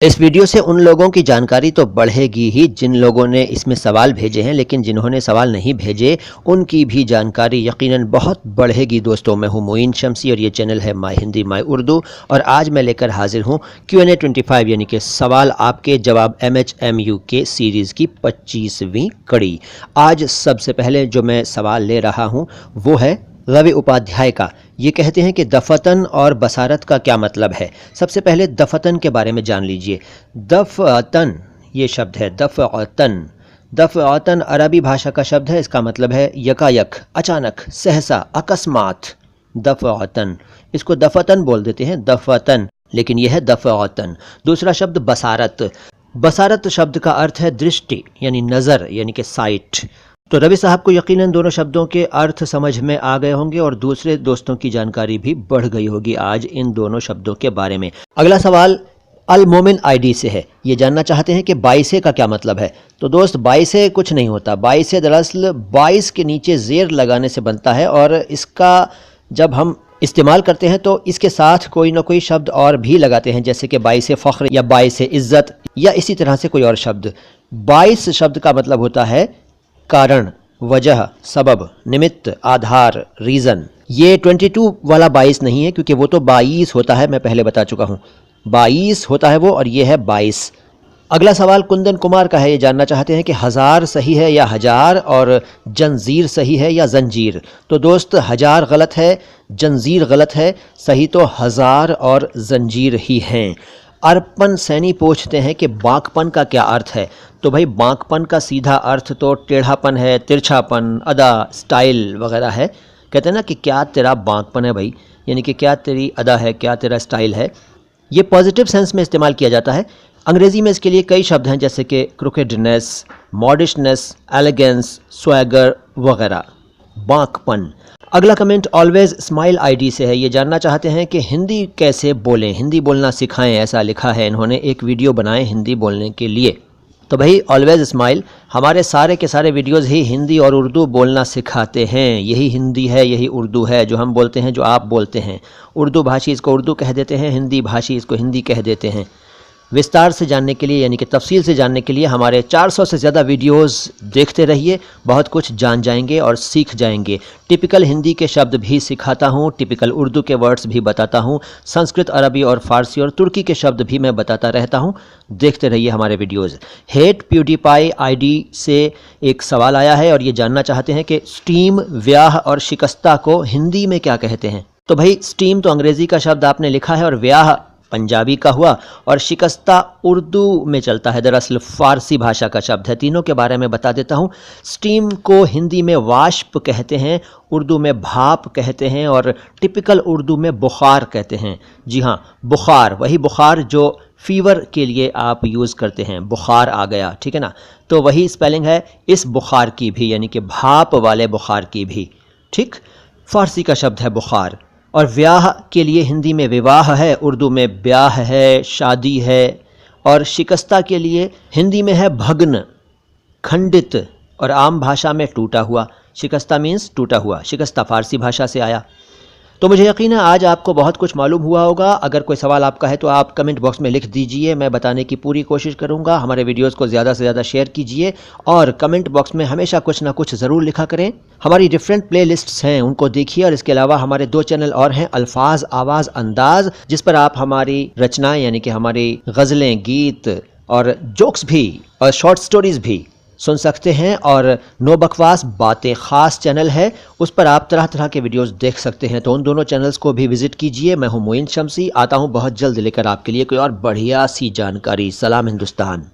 इस वीडियो से उन लोगों की जानकारी तो बढ़ेगी ही जिन लोगों ने इसमें सवाल भेजे हैं, लेकिन जिन्होंने सवाल नहीं भेजे उनकी भी जानकारी यकीनन बहुत बढ़ेगी। दोस्तों, मैं हूं मोइन शम्सी और ये चैनल है माय हिंदी माय उर्दू। और आज मैं लेकर हाजिर हूं Q&A 25 यानी कि सवाल आपके जवाब MHMU के सीरीज़ की 25वीं कड़ी। आज सबसे पहले जो मैं सवाल ले रहा हूँ वो है रवि उपाध्याय का। ये कहते हैं कि दफतन और बसारत का क्या मतलब है। सबसे पहले दफतन के बारे में जान लीजिए। दफतन ये शब्द है दफतन। दफतन अरबी भाषा का शब्द है। इसका मतलब है यकायक, अचानक, सहसा, अकस्मात। दफतन, इसको दफतन बोल देते हैं, दफतन, लेकिन यह है दफतन। दूसरा शब्द बसारत। बसारत शब्द का अर्थ है दृष्टि यानी नज़र यानी कि साइट। तो रवि साहब को यकीनन दोनों शब्दों के अर्थ समझ में आ गए होंगे और दूसरे दोस्तों की जानकारी भी बढ़ गई होगी आज इन दोनों शब्दों के बारे में। अगला सवाल अल मोमिन ID से है। ये जानना चाहते हैं कि बाइसे का क्या मतलब है। तो दोस्त, बाइसे कुछ नहीं होता। बाइसे दरअसल 22 के नीचे ज़ेर लगाने से बनता है और इसका जब हम इस्तेमाल करते हैं तो इसके साथ कोई ना कोई शब्द और भी लगाते हैं, जैसे कि बाइसे फ़ख्र या बाइसे इज़्ज़त या इसी तरह से कोई और शब्द। 22 शब्द का मतलब होता है कारण, वजह, सबब, निमित्त, आधार, रीज़न। ये 22 वाला 22 नहीं है, क्योंकि वो तो 22 होता है, मैं पहले बता चुका हूँ। 22 होता है वो और ये है 22। अगला सवाल कुंदन कुमार का है। ये जानना चाहते हैं कि हज़ार सही है या हजार और जंजीर सही है या जंजीर। तो दोस्त, हजार गलत है, जंजीर गलत है, सही तो हज़ार और जंजीर ही हैं। अर्पण सैनी पूछते हैं कि बांकपन का क्या अर्थ है। तो भाई, बांकपन का सीधा अर्थ तो टेढ़ापन है, तिरछापन, अदा, स्टाइल वगैरह है। कहते हैं ना कि क्या तेरा बांकपन है भाई, यानी कि क्या तेरी अदा है, क्या तेरा स्टाइल है। ये पॉजिटिव सेंस में इस्तेमाल किया जाता है। अंग्रेज़ी में इसके लिए कई शब्द हैं, जैसे कि क्रुकेडनेस, मॉडिशनेस, एलिगेंस, स्वैगर वगैरह। बांकपन। अगला कमेंट ऑलवेज स्माइल ID से है। ये जानना चाहते हैं कि हिंदी कैसे बोलें, हिंदी बोलना सिखाएं, ऐसा लिखा है इन्होंने। एक वीडियो बनाए हिंदी बोलने के लिए। तो भाई, ऑलवेज स्माइल हमारे सारे के सारे वीडियोस ही हिंदी और उर्दू बोलना सिखाते हैं। यही हिंदी है, यही उर्दू है, जो हम बोलते हैं, जो आप बोलते हैं। उर्दू भाषी इसको उर्दू कह देते हैं, हिंदी भाषी इसको हिंदी कह देते हैं। विस्तार से जानने के लिए यानी कि तफसील से जानने के लिए हमारे 400 से ज़्यादा वीडियोस देखते रहिए, बहुत कुछ जान जाएंगे और सीख जाएंगे। टिपिकल हिंदी के शब्द भी सिखाता हूँ, टिपिकल उर्दू के वर्ड्स भी बताता हूँ, संस्कृत, अरबी और फ़ारसी और तुर्की के शब्द भी मैं बताता रहता हूँ। देखते रहिए हमारे वीडियोज़। हेट प्यूडीपाई ID से एक सवाल आया है और ये जानना चाहते हैं कि स्टीम, व्याह और शिकस्ता को हिंदी में क्या कहते हैं। तो भाई, स्टीम तो अंग्रेज़ी का शब्द आपने लिखा है और व्याह पंजाबी का हुआ और शिकस्ता उर्दू में चलता है, दरअसल फ़ारसी भाषा का शब्द है। तीनों के बारे में बता देता हूँ। स्टीम को हिंदी में वाष्प कहते हैं, उर्दू में भाप कहते हैं और टिपिकल उर्दू में बुखार कहते हैं। जी हाँ, बुखार, वही बुखार जो फ़ीवर के लिए आप यूज़ करते हैं। बुखार आ गया, ठीक है ना। तो वही स्पेलिंग है इस बुखार की भी, यानी कि भाप वाले बुखार की भी। ठीक, फ़ारसी का शब्द है बुखार। और व्याह के लिए हिंदी में विवाह है, उर्दू में ब्याह है, शादी है। और शिकस्ता के लिए हिंदी में है भग्न, खंडित और आम भाषा में टूटा हुआ। शिकस्ता मीन्स टूटा हुआ, शिकस्ता फ़ारसी भाषा से आया। तो मुझे यकीन है आज आपको बहुत कुछ मालूम हुआ होगा। अगर कोई सवाल आपका है तो आप कमेंट बॉक्स में लिख दीजिए, मैं बताने की पूरी कोशिश करूंगा। हमारे वीडियोस को ज़्यादा से ज़्यादा शेयर कीजिए और कमेंट बॉक्स में हमेशा कुछ ना कुछ ज़रूर लिखा करें। हमारी डिफरेंट प्लेलिस्ट्स हैं, उनको देखिए। और इसके अलावा हमारे 2 चैनल और हैं, अल्फाज, आवाज़, अंदाज़, जिस पर आप हमारी रचनाएँ यानी कि हमारी गज़लें, गीत और जोक्स भी और शॉर्ट स्टोरीज़ भी सुन सकते हैं। और नो बकवास बातें ख़ास चैनल है, उस पर आप तरह तरह के वीडियोस देख सकते हैं। तो उन दोनों चैनल्स को भी विज़िट कीजिए। मैं हूं मोइन शम्सी, आता हूं बहुत जल्द लेकर आपके लिए कोई और बढ़िया सी जानकारी। सलाम हिंदुस्तान।